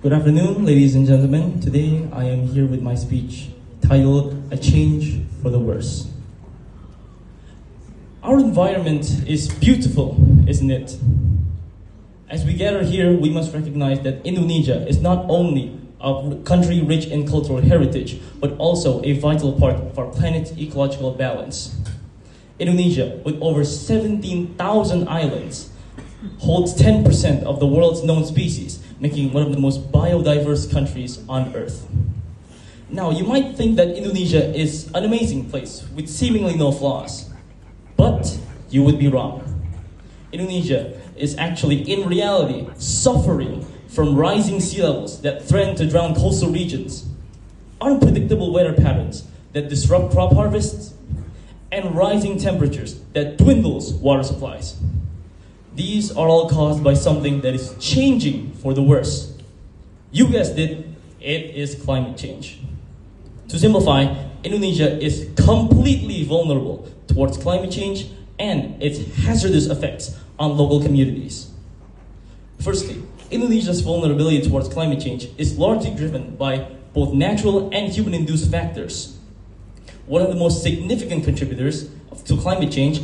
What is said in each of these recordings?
Good afternoon, ladies and gentlemen. Today I am here with my speech titled A Change for the Worse. Our environment is beautiful, isn't it? As we gather here, we must recognize that Indonesia is not only a country rich in cultural heritage, but also a vital part of our planet's ecological balance. Indonesia, with over 17,000 islands, holds 10% of the world's known species, making it one of the most biodiverse countries on Earth. Now, you might think that Indonesia is an amazing place with seemingly no flaws, but you would be wrong. Indonesia is actually, in reality, suffering from rising sea levels that threaten to drown coastal regions, unpredictable weather patterns that disrupt crop harvests, and rising temperatures that dwindles water supplies. These are all caused by something that is changing for the worse. You guessed it is climate change. To simplify, Indonesia is completely vulnerable towards climate change and its hazardous effects on local communities. Firstly, Indonesia's vulnerability towards climate change is largely driven by both natural and human-induced factors. One of the most significant contributors to climate change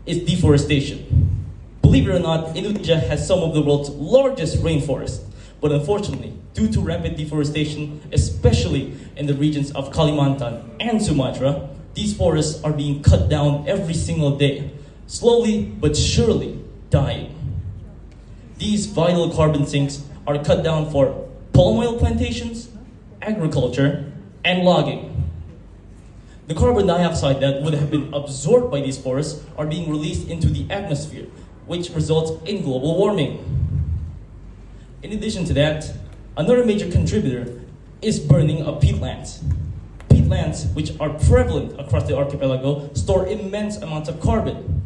is deforestation. Believe it or not, Indonesia has some of the world's largest rainforests, but unfortunately, due to rapid deforestation, especially in the regions of Kalimantan and Sumatra, these forests are being cut down every single day, slowly but surely dying. These vital carbon sinks are cut down for palm oil plantations, agriculture, and logging. The carbon dioxide that would have been absorbed by these forests are being released into the atmosphere, which results in global warming. In addition to that, another major contributor is burning of peatlands. Peatlands, which are prevalent across the archipelago, store immense amounts of carbon.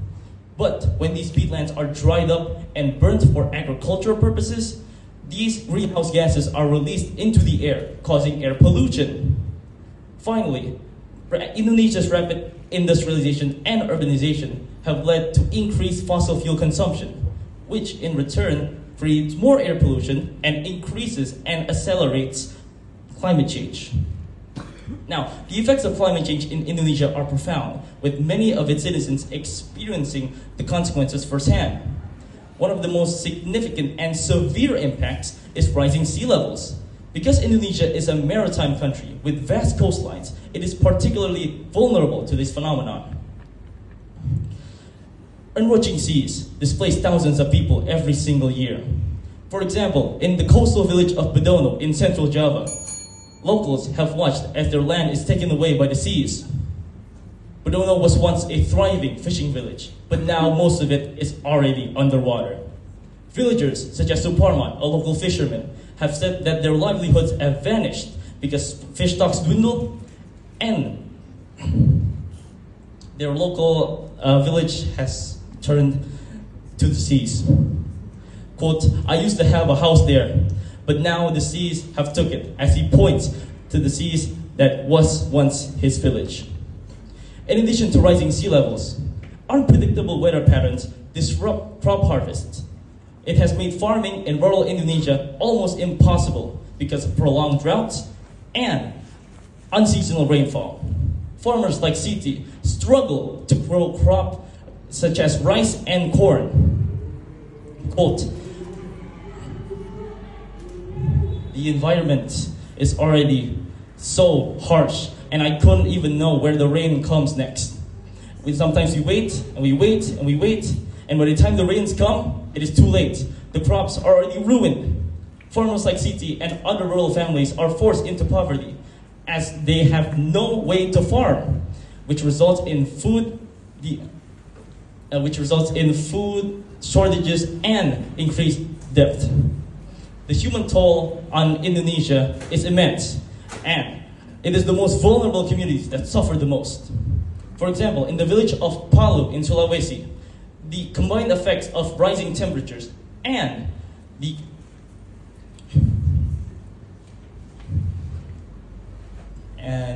But when these peatlands are dried up and burnt for agricultural purposes, these greenhouse gases are released into the air, causing air pollution. Finally, Indonesia's rapid industrialization and urbanization have led to increased fossil fuel consumption, which in return creates more air pollution and increases and accelerates climate change. Now, the effects of climate change in Indonesia are profound, with many of its citizens experiencing the consequences firsthand. One of the most significant and severe impacts is rising sea levels. Because Indonesia is a maritime country with vast coastlines, it is particularly vulnerable to this phenomenon. Encroaching seas displace thousands of people every single year. For example, in the coastal village of Bedono in central Java, locals have watched as their land is taken away by the seas. Bedono was once a thriving fishing village, but now most of it is already underwater. Villagers such as Suparman, a local fisherman, have said that their livelihoods have vanished because fish stocks dwindle and their local village has turned to the seas. Quote, "I used to have a house there, but now the seas have took it," as he points to the seas that was once his village. In addition to rising sea levels, unpredictable weather patterns disrupt crop harvests. It has made farming in rural Indonesia almost impossible because of prolonged droughts and unseasonal rainfall. Farmers like Siti struggle to grow crops such as rice and corn. Quote, "The environment is already so harsh, and I couldn't even know where the rain comes next. Sometimes we wait, and we wait, and we wait, and by the time the rains come, it is too late. The crops are already ruined." Farmers like Siti and other rural families are forced into poverty as they have no way to farm, which results in food shortages and increased debt. The human toll on Indonesia is immense, and it is the most vulnerable communities that suffer the most. For example, in the village of Palu in Sulawesi, the combined effects of rising temperatures and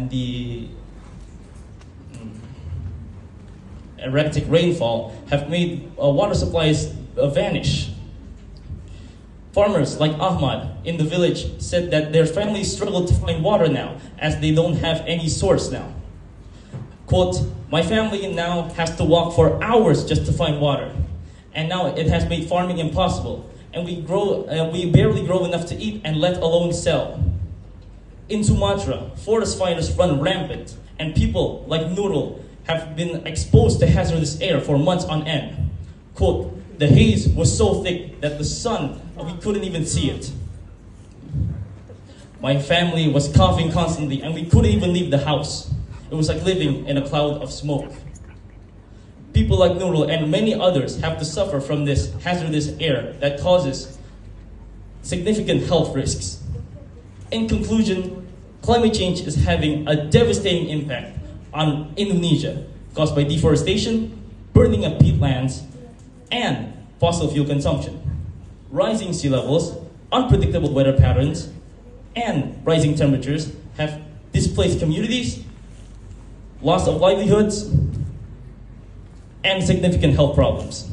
the erratic rainfall have made water supplies vanish. Farmers like Ahmad in the village said that their families struggle to find water now as they don't have any source now. Quote, "My family now has to walk for hours just to find water. And now it has made farming impossible. And we barely grow enough to eat and let alone sell." In Sumatra, forest fires run rampant, and people like Nurul have been exposed to hazardous air for months on end. Quote, "The haze was so thick that the sun, we couldn't even see it. My family was coughing constantly and we couldn't even leave the house. It was like living in a cloud of smoke." People like Nurul and many others have to suffer from this hazardous air that causes significant health risks. In conclusion, climate change is having a devastating impact on Indonesia, caused by deforestation, burning of peatlands, and fossil fuel consumption. Rising sea levels, unpredictable weather patterns, and rising temperatures have displaced communities, loss of livelihoods, and significant health problems.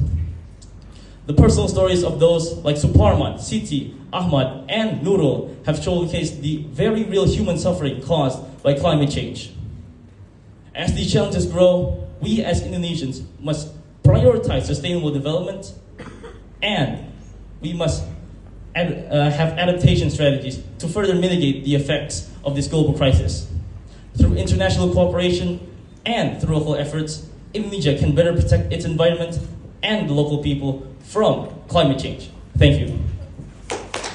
The personal stories of those like Suparman, Siti, Ahmad, and Nurul have showcased the very real human suffering caused by climate change. As these challenges grow, we as Indonesians must prioritize sustainable development, and we must have adaptation strategies to further mitigate the effects of this global crisis. Through international cooperation and through local efforts, Indonesia can better protect its environment and the local people from climate change. Thank you.